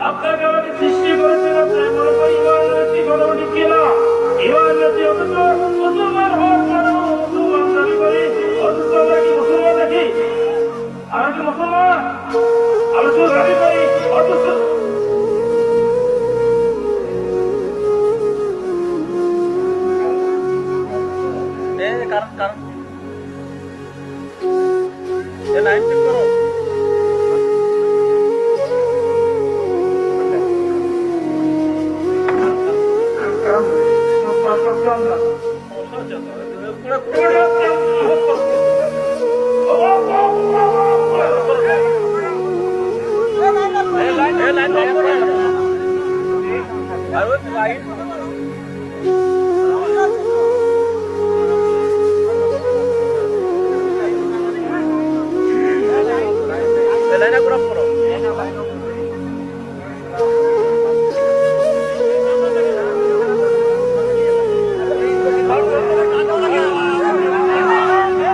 আপনাকে আমাকে সৃষ্টি করেছেন আপনার মনে করি ইমানতি গণটি কিনা ইমানতি অথচ মুসলমান হওয়ার পরেও মুসলমান দাবি করি অথচ আমরা কি মুসলমান দেখি আমরা কি মুসলমান অথচ দাবি করি অথচ কারণ লাইন চেক করো লাইন